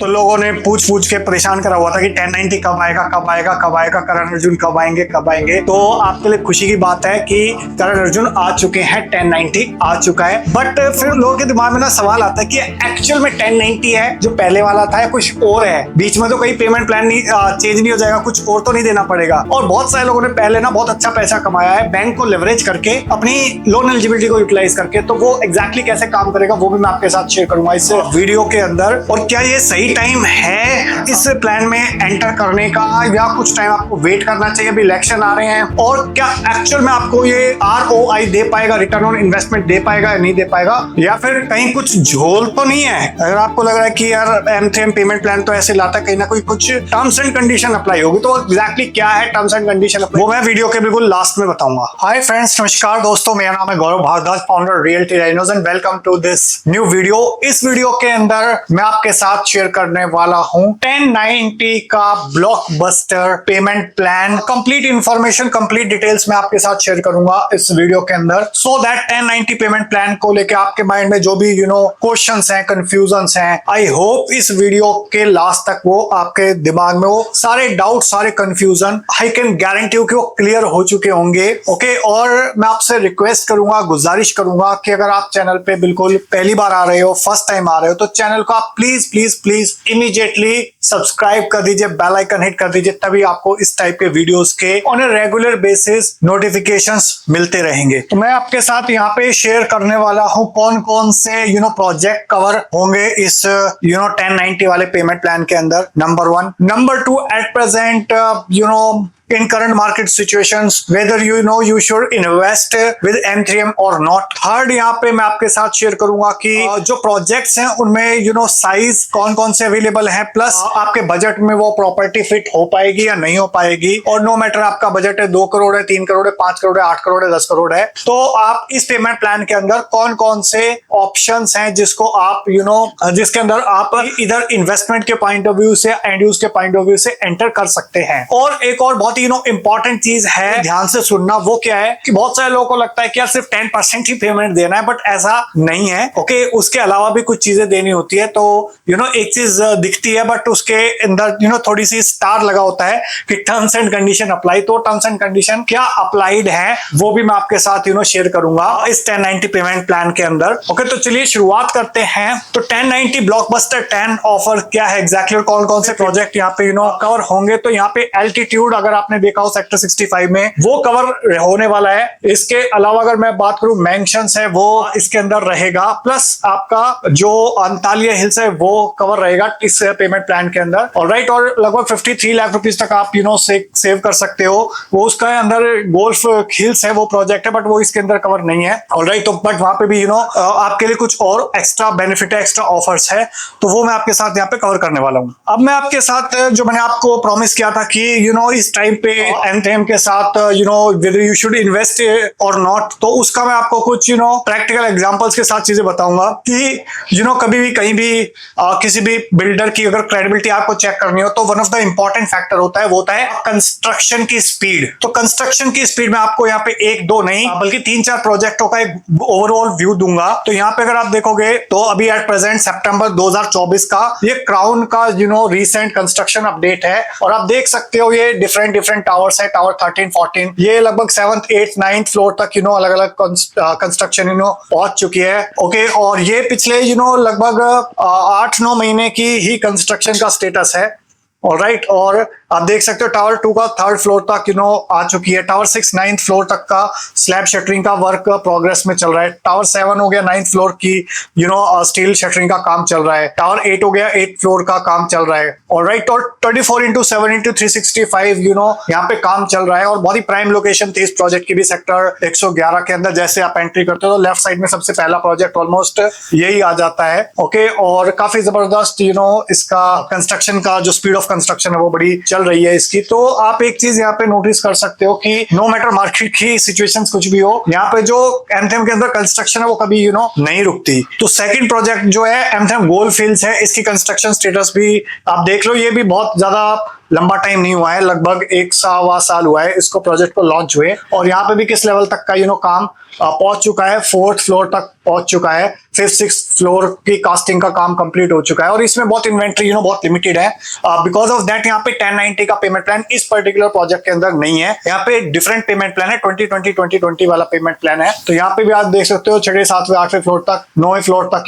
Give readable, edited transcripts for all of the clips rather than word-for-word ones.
तो लोगों ने पूछ पूछ के परेशान करा हुआ था कि 1090 कब आएगा कब आएगा कब आएगा, करण अर्जुन कब आएंगे कब आएंगे। तो आपके लिए खुशी की बात है कि करण अर्जुन आ चुके हैं, 1090 आ चुका है। बट फिर लोगों के दिमाग में ना सवाल आता है कि एक्चुअल में 1090 है जो पहले वाला था या कुछ और है, बीच में तो कहीं पेमेंट प्लान नहीं चेंज नहीं हो जाएगा, कुछ और तो नहीं देना पड़ेगा। और बहुत सारे लोगों ने पहले ना बहुत अच्छा पैसा कमाया है बैंक को लेवरेज करके, अपनी लोन एलिजिबिलिटी को यूटिलाइज करके। तो वो एग्जैक्टली कैसे काम करेगा वो भी मैं आपके साथ शेयर करूंगा इस वीडियो के अंदर। और क्या ये सही टाइम है इस प्लान में एंटर करने का, या कुछ टाइम आपको वेट करना चाहिए, अभी इलेक्शन आ रहे हैं, और क्या एक्चुअल में आपको ये ROI दे पाएगा, रिटर्न ऑन इन्वेस्टमेंट दे पाएगा या नहीं दे पाएगा, या फिर कहीं कुछ झोल तो नहीं है। अगर आपको लग रहा है कि यार M3M पेमेंट प्लान तो ऐसे लाता है, कहीं ना कोई कुछ टर्म्स एंड कंडीशन अप्लाई होगी, तो एग्जैक्टली क्या है टर्म्स एंड कंडीशन वो मैं वीडियो के बिल्कुल लास्ट में बताऊंगा। हाय फ्रेंड्स, नमस्कार दोस्तों, मेरा नाम है Gaurav Bhardwaj, founder Realty Rhinos, and welcome to this new video. इस वीडियो के अंदर मैं आपके साथ शेयर करने वाला हूं 1090 का blockbuster payment plan. Complete information, complete details मैं आपके साथ शेयर करूंगा इस वीडियो के अंदर, सो दैट 1090 पेमेंट प्लान को लेके आपके माइंड में जो भी क्वेश्चंस हैं, कंफ्यूजन्स हैं, आई होप इस वीडियो के लास्ट तक वो आपके दिमाग में वो सारे डाउट, सारे कंफ्यूजन आई कैन गारंटी कि वो क्लियर हो चुके होंगे। ओके, और मैं आपसे रिक्वेस्ट करूंगा, गुजारिश करूंगा कि अगर आप चैनल पे बिल्कुल पहली बार आ रहे हो, फर्स्ट टाइम आ रहे हो, तो चैनल को आप please please please immediately subscribe कर दीजिए, बेल आइकन हिट कर दीजिए, तभी आपको इस टाइप के वीडियोस के on a regular basis notifications मिलते रहेंगे। तो मैं आपके साथ यहाँ पे शेयर करने वाला हूँ कौन कौन से प्रोजेक्ट कवर होंगे इस 1090 वाले पेमेंट प्लान के अंदर। Number 1, number 2, at present in current market situations whether you should invest with M3M or not। Third, यहाँ पे मैं आपके साथ शेयर करूंगा कि जो प्रोजेक्ट्स हैं उनमें साइज कौन कौन से अवेलेबल हैं, प्लस आपके बजट में वो प्रॉपर्टी फिट हो पाएगी या नहीं हो पाएगी। और नो मैटर आपका बजट है 2 करोड़ है, 3 करोड़ है, 5 करोड़ है, 8 करोड़ है, 10 करोड़ है, तो आप इस पेमेंट प्लान के अंदर कौन कौन से ऑप्शंस हैं जिसको आप जिसके अंदर आप इधर इन्वेस्टमेंट के पॉइंट ऑफ व्यू से, एंड यूज के पॉइंट ऑफ व्यू से एंटर कर सकते हैं। और एक और बहुत इंपॉर्टेंट चीज है, ध्यान से सुनना, वो क्या है कि बहुत सारे लोगों को लगता है कि यार सिर्फ 10% ही पेमेंट देना है, बट ऐसा नहीं है। ओके, उसके अलावा भी कुछ चीजें देनी होती है। तो एक चीज दिखती है बट उसके अंदर थोड़ी सी स्टार लगा होता है कि टर्म्स एंड कंडीशन अप्लाई। तो टर्म्स एंड कंडीशन क्या अप्लाइड है वो भी मैं आपके साथ शेयर करूंगा इस 1090 पेमेंट प्लान के अंदर। ओके, तो चलिए शुरुआत करते हैं। तो 1090 ब्लॉकबस्टर 10 ऑफर क्या है एग्जैक्टली, और कौन कौन से प्रोजेक्ट यहाँ पे कवर होंगे। तो यहाँ पे एल्टीट्यूड अगर आपने देखा हो सेक्टर 65 में, वो कवर होने वाला है। इसके अलावा अगर मैं बात करूं मेंशंस है वो इसके अंदर रहेगा, प्लस आपका जो अंतालिया हिल्स है वो कवर रहेगा इस पेमेंट प्लान के अंदर। ऑलराइट, और लगभग 53 लाख रुपीस तक आप सेव कर सकते हो। वो उसका अंदर गोल्फ हिल्स है वो प्रोजेक्ट है, बट वो इसके अंदर कवर नहीं है। ऑलराइट, तो बट वहां पे भी आपके लिए कुछ और एक्स्ट्रा बेनिफिट है, एक्स्ट्रा ऑफर्स है, तो वो मैं आपके साथ यहाँ पे कवर करने वाला हूँ। अब मैं आपके साथ जो मैंने आपको प्रॉमिस किया था कि इस टाइम पे M3M के साथ whether you should invest or not, तो उसका मैं आपको कुछ प्रैक्टिकल एग्जांपल्स के साथ चीजें बताऊंगा कि कभी भी कहीं भी किसी भी बिल्डर की अगर क्रेडिबिलिटी आपको चेक करनी हो तो one of the important factor होता है, वो होता है कंस्ट्रक्शन की स्पीड। तो कंस्ट्रक्शन की स्पीड में आपको यहाँ पे 1-2 नहीं बल्कि 3-4 प्रोजेक्टों का एक ओवरऑल व्यू दूंगा। तो यहाँ पे अगर आप देखोगे तो अभी एट प्रेजेंट सितंबर 2024 का ये क्राउन का रिसेंट कंस्ट्रक्शन अपडेट है, और आप देख सकते हो ये डिफरेंट टावर्स है। टावर 13, 14 ये लगभग 7th, 8th, 9th फ्लोर तक अलग अलग कंस्ट्रक्शन पहुंच चुकी है। ओके, और ये पिछले लगभग 8-9 महीने की ही कंस्ट्रक्शन का स्टेटस है। ऑलराइट, और आप देख सकते हो टावर 2 का 3rd फ्लोर तक आ चुकी है। टावर 6 9th फ्लोर तक का स्लैब शटरिंग का वर्क प्रोग्रेस में चल रहा है। टावर 7 हो गया 9th फ्लोर की स्टील शटरिंग का काम चल रहा है। टावर 8 हो गया 8th फ्लोर का काम चल रहा है। ऑलराइट, और 24/7/365 यहाँ पे काम चल रहा है, और बहुत ही प्राइम लोकेशन थी इस प्रोजेक्ट की भी सेक्टर 111 के अंदर। जैसे आप एंट्री करते हो तो लेफ्ट साइड में सबसे पहला प्रोजेक्ट ऑलमोस्ट यही आ जाता है। ओके, और काफी जबरदस्त इसका कंस्ट्रक्शन का जो स्पीड ऑफ कंस्ट्रक्शन है वो बड़ी चल रही है इसकी। तो आप एक चीज यहाँ पे नोटिस कर सकते हो कि नो मैटर मार्केट की सिचुएशंस कुछ भी हो, यहाँ पे जो M3M के अंदर कंस्ट्रक्शन है वो कभी नहीं रुकती। तो सेकंड प्रोजेक्ट जो है M3M गोल्फ हिल्स है, इसकी कंस्ट्रक्शन स्टेटस भी आप देख लो। ये भी बहुत ज्यादा लंबा टाइम नहीं हुआ है, लगभग 1-1.25 साल हुआ है इसको प्रोजेक्ट को लॉन्च हुए, और यहाँ पे भी किस लेवल तक का काम पहुंच चुका है, 4th फ्लोर तक पहुंच चुका है, 5th, 6th फ्लोर की कास्टिंग का काम कंप्लीट हो चुका है और इसमें बहुत इन्वेंट्री बहुत लिमिटेड है। बिकॉज ऑफ दैट यहाँ पे 1090 का पेमेंट प्लान इस पर्टिकुलर प्रोजेक्ट के अंदर नहीं है। यहाँ पे डिफरेंट पेमेंट प्लान है, 2020 वाला पेमेंट प्लान है। तो यहाँ पे भी आप देख सकते हो 6, 7, 8वें फ्लोर तक, 9वें फ्लोर तक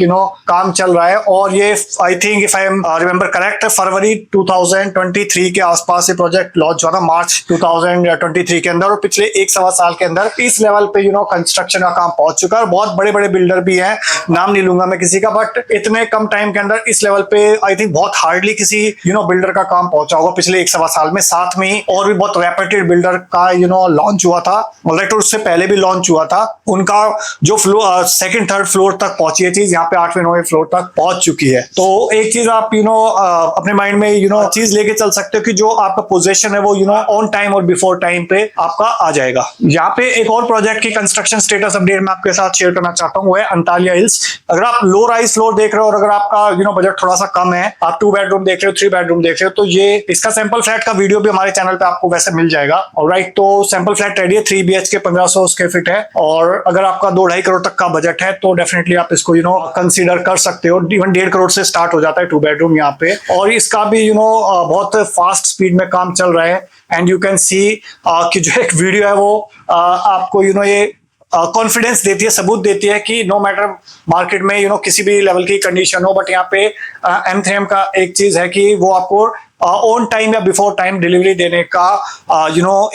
काम चल रहा है। और ये I think if I am remember correct फरवरी 2023 के आसपास ये प्रोजेक्ट लॉन्च हुआ था, मार्च 2023 के अंदर। और पिछले 1-1.25 साल के अंदर इस लेवल पे कंस्ट्रक्शन का काम पहुंच चुका है। बहुत बड़े बड़े बिल्डर भी हैं, नाम नहीं लूंगा मैं किसी का, बट इतने कम टाइम के अंदर इस लेवल पे आई थिंक बहुत हार्डली किसी बिल्डर का काम पहुंचा होगा पिछले 1-1.25 साल में। साथ में ही और भी बहुत रेप्यूटेड बिल्डर का लॉन्च हुआ था ऑलराइट, और उससे पहले भी लॉन्च हुआ था। उनका जो फ्लोर 2nd 3rd फ्लोर तक पहुंची है चीज, यहाँ पे 8वें 9वें फ्लोर तक पहुंच चुकी है। तो एक चीज आप अपने माइंड में चीज लेके चल सकते हो कि जो आपका पोजीशन है वो ऑन टाइम और बिफोर टाइम पे आपका आ जाएगा। यहाँ पे एक और प्रोजेक्ट की कंस्ट्रक्शन स्टेटस अपडेट मैं आपके साथ शेयर करना चाहता हूँ, वो है अंटालिया हिल्स। अगर आप लो राइज फ्लोर देख रहे हो और अगर आपका बजट थोड़ा सा कम है, आप 2 बेडरूम देख रहे हो, 3 बेडरूम देख रहे हो, तो ये इसका सैंपल फ्लैट का वीडियो भी हमारे चैनल पे आपको वैसे मिल जाएगा। ऑलराइट, तो सैंपल फ्लैट रेडी है, 3 BHK 1500 स्क्वायर फीट है। और अगर आपका 2-2.5 करोड़ तक का बजट है तो डेफिनेटली आप इसको कंसीडर कर सकते हो। इवन 1.5 करोड़ से स्टार्ट हो जाता है 2 बेडरूम यहाँ पे। और इसका भी बहुत फास्ट स्पीड में काम चल रहा है। एंड यू कैन सी कि जो एक वीडियो है वो आपको ये कॉन्फिडेंस देती है, सबूत देती है कि नो मैटर मार्केट में किसी भी लेवल की कंडीशन हो, बट यहाँ पे M3M का एक चीज है कि वो आपको ऑन टाइम या बिफोर टाइम डिलीवरी देने का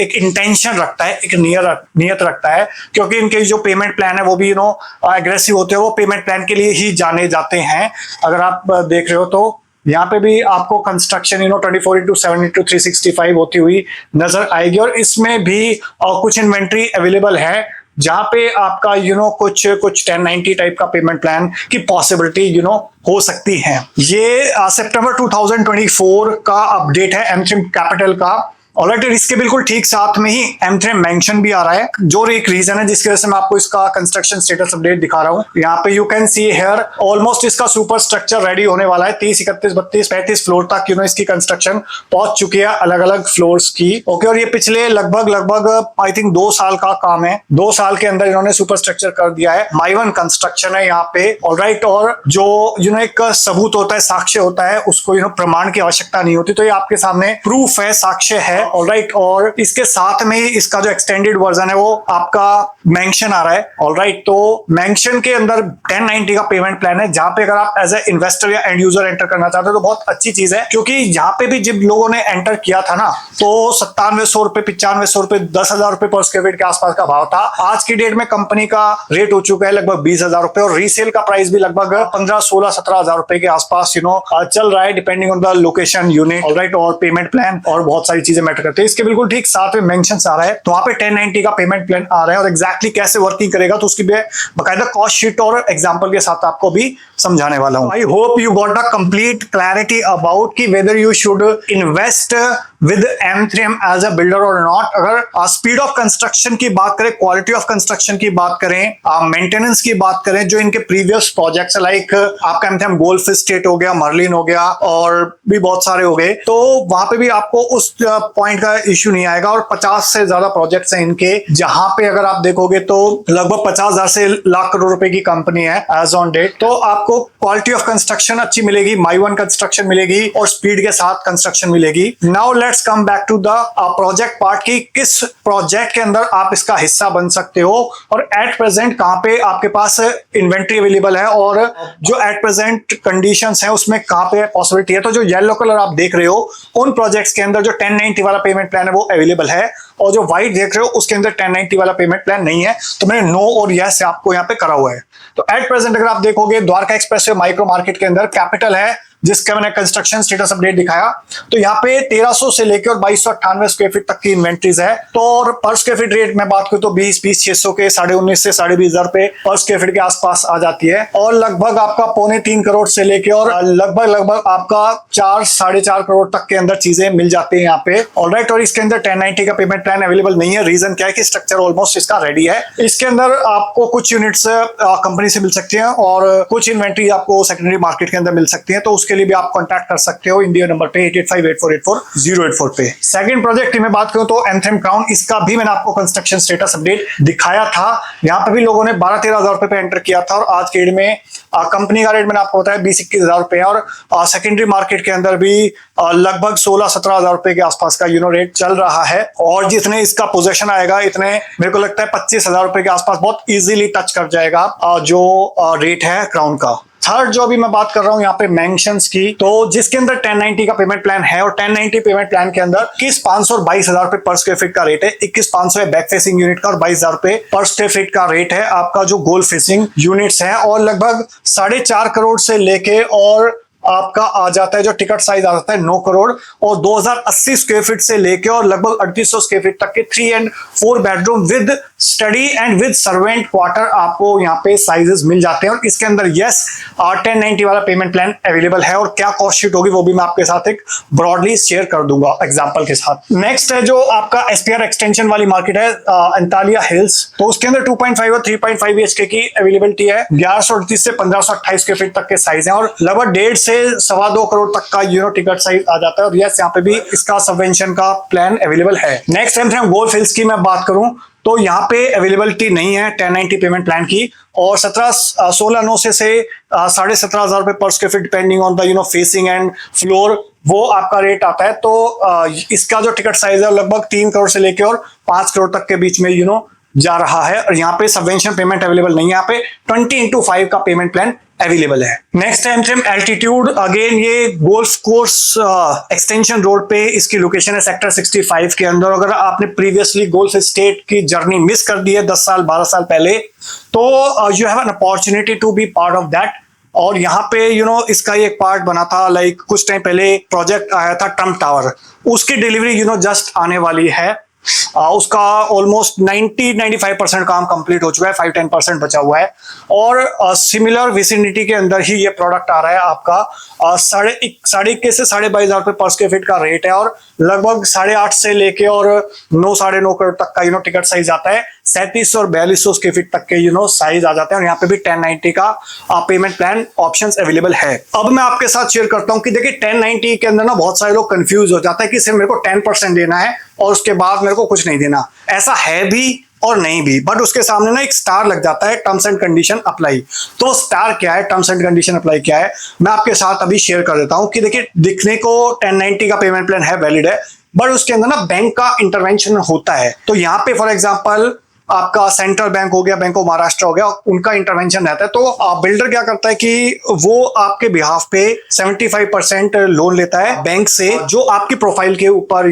एक इंटेंशन रखता है, एक नियत रखता है। क्योंकि इनके जो पेमेंट प्लान है वो भी एग्रेसिव होते हैं, वो पेमेंट प्लान के लिए ही जाने जाते हैं। अगर आप देख रहे हो तो यहाँ पे भी आपको कंस्ट्रक्शन 24/7/365 होती हुई नजर आएगी। और इसमें भी कुछ इन्वेंट्री अवेलेबल है जहां पे आपका कुछ 1090 टाइप का पेमेंट प्लान की पॉसिबिलिटी हो सकती है। ये सितंबर 2024 का अपडेट है M3M कैपिटल का। ऑलराइट, इसके बिल्कुल ठीक साथ में ही M3M मेंशन भी आ रहा है, जो एक रीजन है जिसकी वजह से मैं आपको इसका कंस्ट्रक्शन स्टेटस अपडेट दिखा रहा हूँ। यहाँ पे you can see here almost इसका सुपर स्ट्रक्चर रेडी होने वाला है। 30, 31, 32, 35 फ्लोर तक इसकी कंस्ट्रक्शन पहुंच चुकी है, अलग अलग फ्लोर्स की। ओके, और ये पिछले लगभग आई थिंक 2 साल का काम है। 2 साल के अंदर इन्होंने सुपर स्ट्रक्चर कर दिया है। माइवन कंस्ट्रक्शन है यहाँ पे। ऑलराइट, और जो एक सबूत होता है, साक्ष्य होता है, उसको प्रमाण की आवश्यकता नहीं होती। तो ये आपके सामने प्रूफ है, साक्ष्य है। ऑलराइट, और इसके साथ में इसका जो एक्सटेंडेड वर्जन है वो आपका मेंशन आ रहा है। ऑलराइट, तो मेंशन के अंदर 1090 का पेमेंट प्लान है, जहां पे अगर आप एज ए इन्वेस्टर या एंड यूजर एंटर करना चाहते हो तो बहुत अच्छी चीज है। क्योंकि यहाँ पे भी जब लोगों ने एंटर किया था ना, तो 9700 रुपए, 9500 रुपए, 10,000 रुपए पर स्क्वायर फीट के आसपास का भाव था। आज की डेट में कंपनी का रेट हो चुका है लगभग 20,000 रुपए, और रीसेल का प्राइस भी लगभग 15, 16, 17,000 रुपए के आसपास चल रहा है, depending on the location, unit, alright, और पेमेंट प्लान, और बहुत सारी चीजें मैटर करते हैं। इसके बिल्कुल ठीक साथ में मेंशन आ रहा है, तो वहां पे 1090 का पेमेंट प्लान आ रहा है। और एग्जैक्टली कैसे वर्किंग करेगा तो उसकी बकायदा कॉस्ट शीट और एग्जांपल के साथ आपको भी समझाने वाला हूं। I hope you got the complete clarity about कि whether you should invest with M3M as a builder और नॉट। अगर स्पीड ऑफ कंस्ट्रक्शन की बात करें, क्वालिटी ऑफ कंस्ट्रक्शन की बात करें, मेंटेनेंस की बात करें, जो इनके प्रीवियस प्रोजेक्ट्स लाइक आपका M3M गोल्फ स्टेट हो गया, मर्लिन हो गया, और भी बहुत सारे हो गए, तो वहां पे भी आपको उस पॉइंट का इश्यू नहीं आएगा। और 50 से ज्यादा प्रोजेक्ट्स हैं इनके, जहां पे अगर आप देखोगे तो लगभग 50,000 से लाख करोड़ रुपए की कंपनी है एज ऑन डेट। तो आपको क्वालिटी ऑफ कंस्ट्रक्शन अच्छी मिलेगी, माइवन कंस्ट्रक्शन मिलेगी, और स्पीड के साथ कंस्ट्रक्शन मिलेगी। Now let's come back to the project part की किस प्रोजेक्ट के अंदर आप इसका हिस्सा बन सकते हो, और एट प्रेजेंट कहां पे आपके पास इन्वेंट्री अवेलेबल है, और जो एट प्रेजेंट कंडीशंस हैं उसमें कहां पे पॉसिबिलिटी है। तो जो येलो कलर आप देख रहे हो उन प्रोजेक्ट्स के अंदर जो 1090 वाला पेमेंट प्लान है वो अवेलेबल है, और जो व्हाइट देख रहे हो उसके अंदर 1090 वाला पेमेंट प्लान नहीं है। तो मैंने नो और यस आपको यहाँ पे करा हुआ है। तो एट प्रेजेंट अगर आप देखोगे द्वारका एक्सप्रेसवे माइक्रो मार्केट के अंदर कैपिटल है, जिसका मैंने कंस्ट्रक्शन स्टेटस अपडेट दिखाया, तो यहाँ पे 1300 से लेकर और 2298 स्क्वायर फीट तक की इन्वेंट्रीज है। तो और पर स्क्वायर फीट रेट में बात करूं तो 20 600 के 19,500 से 20,500 रुपए पर स्क्वायर फीट के आसपास आ जाती है। और लगभग आपका 2.25 करोड़ से लेकर और लगभग आपका 4 साढ़े 4 करोड़ तक के अंदर चीजें मिल जाती है यहाँ पे। ऑलराइट, और इसके अंदर 1090 का पेमेंट प्लान अवेलेबल नहीं है। रीजन क्या है कि स्ट्रक्चर ऑलमोस्ट इसका रेडी है। इसके अंदर आपको कुछ यूनिट्स कंपनी से मिल सकती है और कुछ इन्वेंट्री आपको सेकेंडरी मार्केट के अंदर मिल सकती है। तो उसके के लिए भी आप कॉन्टैक्ट कर सकते हो इंडिया नंबर पे 8858484084 पे। सेकंड प्रोजेक्ट की मैं बात करूं तो एंथेम क्राउन, इसका भी मैंने आपको कंस्ट्रक्शन स्टेटस अपडेट दिखाया था। यहाँ पे भी लोगों ने 12-13 हजार रुपए पे एंटर किया था और आज के डेट में कंपनी का रेट मैंने आपको बताया 20-21 हजार रुपए और सेकेंडरी मार्केट के अंदर भी लगभग 16-17 हजार रुपए के आसपास का रेट चल रहा है। और जितने इसका पोजीशन आएगा इतने मेरे को लगता है 25 हजार रुपए के आसपास बहुत इजीली टच कर जाएगा जो रेट है क्राउन का। थर्ड जो अभी मैं बात कर रहा हूं यहाँ पे मेंशंस की, तो जिसके अंदर 1090 का पेमेंट प्लान है और 1090 पेमेंट प्लान के अंदर 21,500 और 22,000 रुपए पर स्क्वायर फीट का रेट है। 21,500 है बैक फेसिंग यूनिट का और 22,000 रुपए पर स्क्वायर फीट का रेट है आपका जो गोल फेसिंग यूनिट्स है। और लगभग 4.5 करोड़ से लेके और आपका आ जाता है जो टिकट साइज आ जाता है 9 करोड़ और 2080 स्क्वायर फीट से लेके और लगभग 3800 स्क्वायर फीट तक के 3 and 4 bedroom with study and with servant quarter आपको यहाँ पे साइजेस मिल जाते हैं। और इसके अंदर यस 1090 वाला पेमेंट प्लान अवेलेबल है और क्या कॉस्ट शीट होगी वो भी मैं आपके साथ एक ब्रॉडली शेयर कर दूंगा एग्जांपल के साथ। नेक्स्ट है जो आपका एसपीआर एक्सटेंशन वाली मार्केट है अंतालिया हिल्स, तो उसके अंदर 2.5 और 3.5 BHK की अवेलेबिलिटी है। 1138 से 1528 स्क्वायर फीट तक के साइज है और लगभग 1.5 से 2.25 करोड़ तक का टिकट साइज आ जाता है। और यस यहाँ पे भी इसका सबवेंशन का प्लान अवेलेबल है। नेक्स्ट टाइम गोल्फ हिल्स की मैं बात करूं तो यहाँ पे अवेलेबिलिटी नहीं है 1090 पेमेंट प्लान की और 16,900 से 17,500 रुपए पर square feet depending on the facing and floor वो आपका रेट आता है। तो इसका जो टिकट साइज है लगभग 3 करोड़ से लेके और 5 करोड़ तक के बीच में जा रहा है। और यहाँ पे सबवेंशन पेमेंट अवेलेबल नहीं है, यहाँ पे 20x5 का पेमेंट प्लान अवेलेबल है। नेक्स्ट एंथेम एल्टीट्यूड, अगेन ये गोल्फ कोर्स एक्सटेंशन रोड पे इसकी लोकेशन है सेक्टर 65 के अंदर। अगर आपने प्रीवियसली गोल्फ स्टेट की जर्नी मिस कर दी है 10 साल 12 साल पहले तो you have an opportunity to be part of that. और यहाँ पे इसका एक पार्ट बना था लाइक कुछ टाइम पहले प्रोजेक्ट आया था ट्रम्प टावर, उसकी डिलीवरी जस्ट आने वाली है। उसका ऑलमोस्ट 90-95% काम कंप्लीट हो चुका है, 5-10% बचा हुआ है। और सिमिलर विसिनिटी के अंदर ही ये प्रोडक्ट आ रहा है आपका 21,500 से 22,500 रुपए पर स्क्वायर फीट का रेट है और लगभग 8.5 से लेके और 9-9.5 करोड़ तक का टिकट साइज आता है। 3700 और 4200 स्क्वायर फीट तक के साइज आ जाते हैं और यहाँ पे भी 1090 का पेमेंट प्लान ऑप्शंस अवेलेबल है। अब मैं आपके साथ शेयर करता हूँ कि देखिए 1090 के अंदर ना बहुत सारे लोग कंफ्यूज हो जाता है कि सिर्फ मेरे को 10% देना है और उसके बाद मेरे को कुछ नहीं देना। ऐसा है भी और नहीं भी, बट उसके सामने ना एक स्टार लग जाता है टर्म्स एंड कंडीशन अप्लाई। तो स्टार क्या है, टर्म्स एंड कंडीशन अप्लाई क्या है, मैं आपके साथ अभी शेयर कर देता हूं कि देखिए दिखने को 1090 का पेमेंट प्लान है, वैलिड है, बट उसके अंदर ना बैंक का इंटरवेंशन होता है। तो यहाँ पे फॉर एग्जांपल आपका सेंट्रल बैंक हो गया, बैंक ऑफ महाराष्ट्र हो गया, उनका इंटरवेंशन रहता है। तो बिल्डर क्या करता है कि वो आपके बिहाफ पे 75% लोन लेता है बैंक से, जो आपकी प्रोफाइल के ऊपर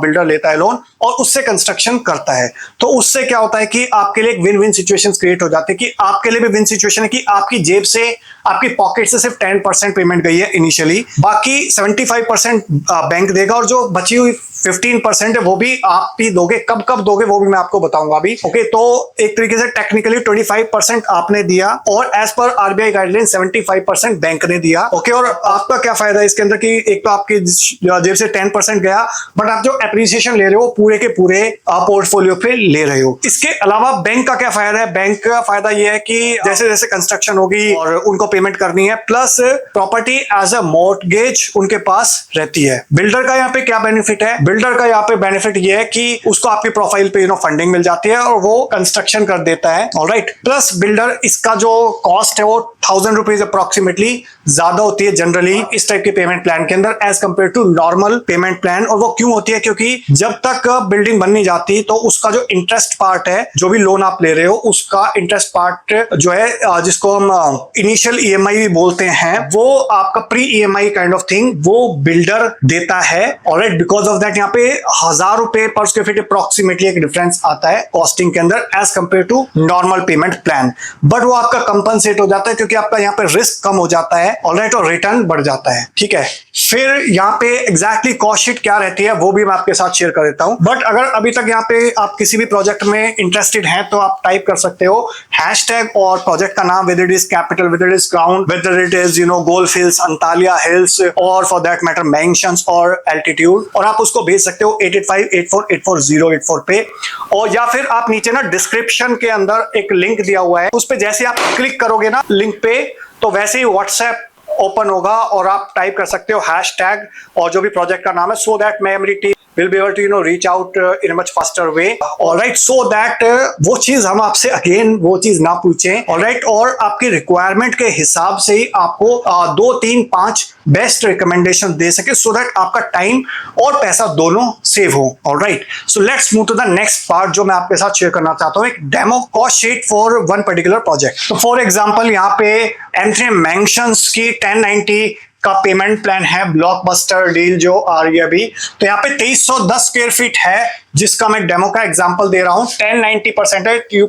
बिल्डर लेता है लोन और उससे कंस्ट्रक्शन करता है। तो उससे क्या होता है कि आपके लिए एक विन विन सिचुएशन क्रिएट हो जाती है कि आपके लिए भी विन सिचुएशन है कि आपकी जेब से आपकी पॉकेट से सिर्फ 10% पेमेंट गई है इनिशियली, बाकी 75% बैंक देगा और जो बची हुई 15% है वो भी आप ही दोगे। कब कब दोगे वो भी मैं आपको बताऊंगा अभी। ओके, तो एक तरीके से टेक्निकली 25% आपने दिया और as per RBI guideline 75% bank ने दिया। ओके, और आपका क्या फायदा है इसके अंदर कि एक तो आपकी जेब से 10% गया, बट आप जो एप्रिसिएशन ले रहे हो पूरे के पूरे पोर्टफोलियो पे ले रहे हो। इसके अलावा बैंक का क्या फायदा है, बैंक का फायदा यह है कि जैसे जैसे कंस्ट्रक्शन होगी और उनको पेमेंट करनी है, plus property as a mortgage उनके पास रहती है। बिल्डर का यहाँ पे क्या बेनिफिट है, बिल्डर का यहाँ पे बेनिफिट ये है कि उसको आपकी प्रोफाइल पे फंडिंग मिल जाती है और वो कंस्ट्रक्शन कर देता है। ऑलराइट, प्लस बिल्डर इसका जो कॉस्ट है वो 1,000 रुपीज अप्रोक्सीमेटली ज्यादा होती है जनरली इस टाइप के पेमेंट प्लान के अंदर as compare to normal payment plan. और वो क्यों होती है, क्योंकि जब तक बिल्डिंग बन नहीं जाती तो उसका जो इंटरेस्ट पार्ट है, जो भी लोन आप ले रहे हो उसका इंटरेस्ट पार्ट जो है जिसको हम इनिशियल ईएमआई भी बोलते हैं, वो आपका pre EMI kind of thing वो बिल्डर देता है। ऑलराइट, बिकॉज ऑफ दैट यहाँ पे 1,000 रुपए पर स्क्वायर फीट अप्रोक्सीमेटली एक डिफरेंस आता है कॉस्टिंग के अंदर as compare to normal payment plan. But वो आपका कंपनसेट हो जाता है क्योंकि आपका यहाँ पे रिस्क कम हो जाता है, ऑलराइट, और रिटर्न बढ़ जाता है। ठीक है, फिर यहाँ पे एग्जैक्टली कॉस्ट शीट क्या रहती है वो भी मैं आपके साथ शेयर कर देता हूं। बट अगर अभी तक यहाँ पे आप किसी भी प्रोजेक्ट में इंटरेस्टेड हैं तो आप टाइप कर सकते हो हैशटैग और प्रोजेक्ट का नाम, whether it is capital, whether it is crown, whether it is golf hills, Antalya hills, और for that matter mansions और altitude, और आप उसको भेज सकते हो 8858484084 पे। और या फिर आप नीचे ना डिस्क्रिप्शन के अंदर एक लिंक दिया हुआ है, उस पे जैसे आप क्लिक करोगे ना लिंक पे, तो वैसे ही व्हाट्सएप ओपन होगा और आप टाइप कर सकते हो हैशटैग और जो भी प्रोजेक्ट का नाम है, so that memory team will be able to reach out in a much faster way. Alright, so that वो चीज हम आपसे अगेन वो चीज ना पूछें. Alright, और आपकी रिक्वायरमेंट के हिसाब से ही आपको 2, 3, 5 बेस्ट रिकमेंडेशन दे सके, सो दैट आपका टाइम और पैसा दोनों सेव हो. Alright, so let's move to the next part जो मैं आपके साथ शेयर करना चाहता हूँ, एक demo cost sheet for one particular project. तो फॉर एग्जाम्पल यहाँ पे M3 Mansions की 1090 का पेमेंट प्लान है, ब्लॉकबस्टर डील जो आ रही है अभी. तो यहाँ पे 2310 स्क्वायर फीट है जिसका मैं डेमो का एग्जांपल दे रहा हूँ. 1090% है, यू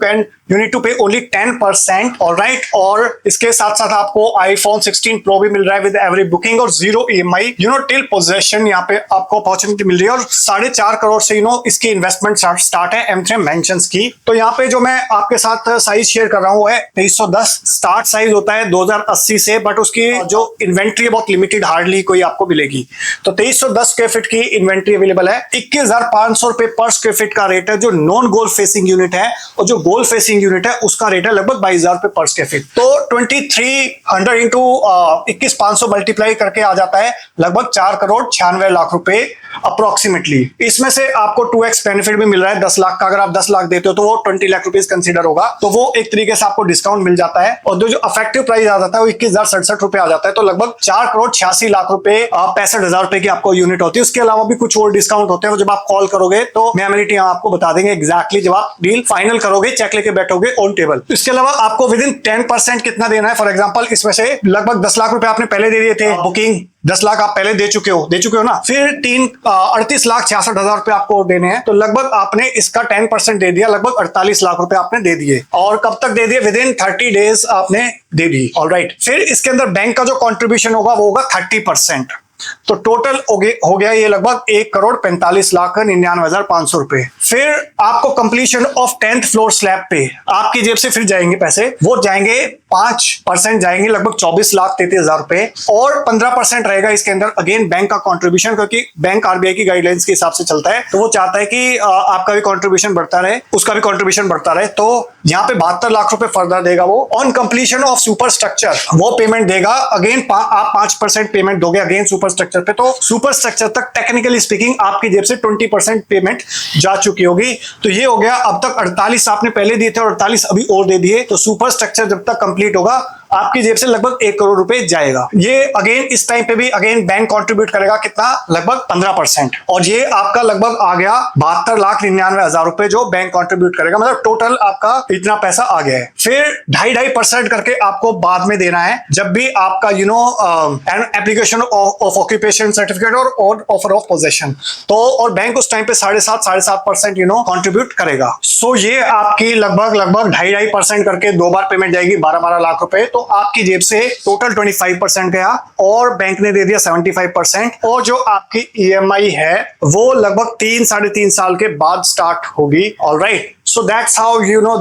नीड टू पे ओनली 10%. ऑलराइट, और इसके साथ साथ आपको आईफोन 16 प्रो भी मिल रहा है विद एवरी बुकिंग और 0 EMI टिल पोजेशन. यहाँ पे आपको अपॉर्चुनिटी मिल रही है और 4.5 करोड़ से इसकी इन्वेस्टमेंट स्टार्ट है M3 Mansions की. तो यहाँ पे जो मैं आपके साथ साइज शेयर कर रहा हूँ है 2310. स्टार्ट साइज होता है 2080 से, बट उसकी जो इन्वेंट्री बहुत लिमिटेड, हार्डली कोई आपको मिलेगी. तो 2310 स्क्वायर फीट की इन्वेंट्री अवेलेबल है. 21,500 रुपए पर स्क्वायर फीट का रेट है जो नॉन गोल्फ फेसिंग यूनिट है, और जो गोल्फ फेसिंग यूनिट है उसका रेट है लगभग 22,000 रुपए पर स्क्वायर फीट. तो 2300 इंटू 21,500 मल्टीप्लाई करके आ जाता है लगभग 4 करोड़ 96 लाख रुपए अप्रोक्सीमेटली. इसमें से आपको 2x बेनिफिट भी मिल रहा है 10 लाख का. अगर आप 10 लाख देते हो तो वो 20 लाख रुपीज कंसीडर होगा, तो वो एक तरीके से आपको डिस्काउंट मिल जाता है. और जो अफेक्टिव प्राइस आ जाता है वो 21,067 रुपए आ जाता है. तो लगभग 4 करोड़ 86 लाख रुपए 65,000 रुपए की आपको यूनिट होती है. उसके अलावा भी कुछ और डिस्काउंट होते हैं, जब आप कॉल करोगे तो मेमोरी टीम आपको बता देंगे एग्जैक्टली जब आप डील फाइनल करोगे, चेक लेके बैठोगे ऑन टेबल. इसके अलावा आपको विद इन 10% कितना देना है. फॉर एग्जाम्पल इसमें से लगभग 10 लाख रुपए आपने पहले दे दिए थे बुकिंग, 10 लाख आप पहले दे चुके हो ना. फिर 38,66,000 रुपए आपको देने हैं. तो लगभग आपने इसका 10% दे दिया, लगभग 48 लाख रुपए आपने दे दिए. और कब तक दे दिए? विद इन 30 डेज आपने दे दी. ऑलराइट, फिर इसके अंदर बैंक का जो कॉन्ट्रीब्यूशन होगा वो होगा 30%. तो टोटल हो गया ये लगभग 1 करोड़ 45 लाख 99,500 रुपए. फिर आपको completion of 10th floor slab पे आपकी जेब से फिर जाएंगे पैसे, वो जाएंगे 5% जाएंगे लगभग 24 लाख 33,000 रुपए. और 15% रहेगा इसके अंदर अगेन बैंक का कॉन्ट्रीब्यूशन, क्योंकि बैंक RBI की गाइडलाइंस के हिसाब से चलता है. तो वो चाहता है कि आपका भी कॉन्ट्रीब्यूशन बढ़ता रहे, उसका भी कॉन्ट्रीब्यूशन बढ़ता रहे. तो यहाँ पे 72 लाख रुपए फर्दर देगा वो. On completion of super structure वो पेमेंट देगा अगेन, आप 5% पेमेंट दोगे अगेन सुपर स्ट्रक्चर पे. तो सुपर स्ट्रक्चर तक टेक्निकली स्पीकिंग आपकी जेब से 20% पेमेंट जा चुकी होगी. तो ये हो गया. अब तक 48 आपने पहले दिए थे और 48 अभी और दे दिए. तो सुपर स्ट्रक्चर जब तक कंप्लीट होगा आपकी जेब से लगभग 1 करोड़ रुपए जाएगा. ये अगेन इस टाइम पे भी अगेन बैंक कंट्रीब्यूट करेगा कितना? लगभग 15%. और ये आपका लगभग आ गया 72,99,000 रुपए जो बैंक कंट्रीब्यूट करेगा. मतलब टोटल आपका इतना पैसा आ गया है. फिर 2.5% करके आपको बाद में देना है जब भी आपका एप्लीकेशन ऑफ ऑक्यूपेशन सर्टिफिकेट और ऑफर ऑफ पोजेशन. तो और बैंक उस टाइम पे 7.5% कंट्रीब्यूट करेगा. सो ये आपकी लगभग 2.5% करके 2 बार पेमेंट जाएगी 12 लाख रुपए. तो आपकी जेब से टोटल 25% गया और बैंक ने दे दिया 75%. और जो आपकी EMI है वो लगभग 3-3.5 साल के बाद स्टार्ट होगी. Alright, so that's how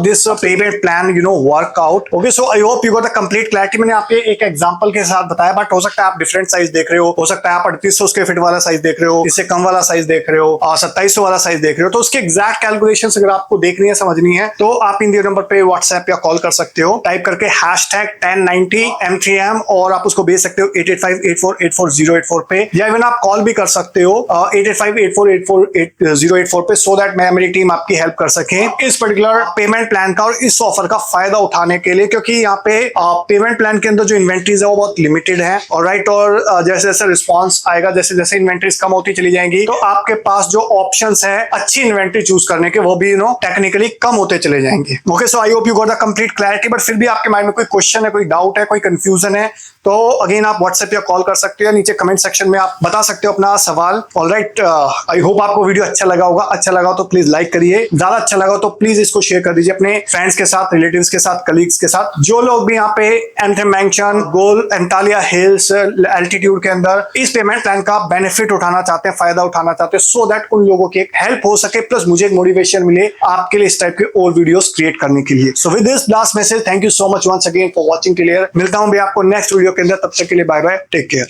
this payment plan work out. Okay, so I hope you got the complete clarity. मैंने आपको एक एग्जांपल के साथ बताया, बट हो सकता है आप डिफरेंट साइज देख रहे हो सकता है आप 3800 स्क्वायर फीट वाला साइज देख रहे हो, इससे कम वाला साइज देख रहे हो, 2700 वाला साइज देख रहे हो. तो उसके एग्जैक्ट कैलकुलेशंस अगर आपको देखनी है, समझनी है, तो आप इन नंबर पे व्हाट्सएप या कॉल कर सकते हो. टाइप करके #1090 M3M और आप उसको भेज सकते हो 8858484084 पे, या इवन आप कॉल भी कर सकते हो 8858484084 पे, सो दैट मैं मेरी टीम आपकी हेल्प कर सके इस पर्टिकुलर पेमेंट प्लान का और इस ऑफर का फायदा उठाने के लिए. क्योंकि यहाँ पे पेमेंट प्लान के अंदर जो इन्वेंट्रीज है वो बहुत लिमिटेड है. ऑलराइट, और जैसे जैसे रिस्पांस आएगा, जैसे जैसे इन्वेंट्रीज कम होती चली जाएंगी, तो आपके पास जो ऑप्शंस है अच्छी इन्वेंट्री चूज करने के वो भी टेक्निकली कम होते चले जाएंगे. Okay, so I hope you got the complete clarity. But फिर भी आपके माइंड में कोई क्वेश्चन है, कोई डाउट है, कोई कंफ्यूजन है, तो अगेन आप व्हाट्सएप या कॉल कर सकते हो, नीचे कमेंट सेक्शन में आप बता सकते हो अपना सवाल. ऑलराइट, आई होप आपको वीडियो अच्छा लगा होगा. अच्छा लगा तो प्लीज लाइक करिए, ज्यादा अच्छा लगा तो प्लीज इसको शेयर कर दीजिए अपने फ्रेंड्स के साथ, रिलेटिव्स के साथ, कलीग्स के साथ. जो लोग भी यहाँ पे M3 Mansion, गोल, एंटालिया हिल्स, एल्टीट्यूड के अंदर इस पेमेंट प्लान का बेनिफिट उठाना चाहते हैं, फायदा उठाना चाहते हैं, सो दैट उन लोगों की एक हेल्प हो सके, प्लस मुझे एक मोटिवेशन मिले आपके लिए इस टाइप के और वीडियोस क्रिएट करने के लिए. So with this last message, thank you so much once again for watching clear. मिलता हूं भी आपको नेक्स्ट वीडियो के अंदर. तब तक के लिए बाय बाय, टेक केयर.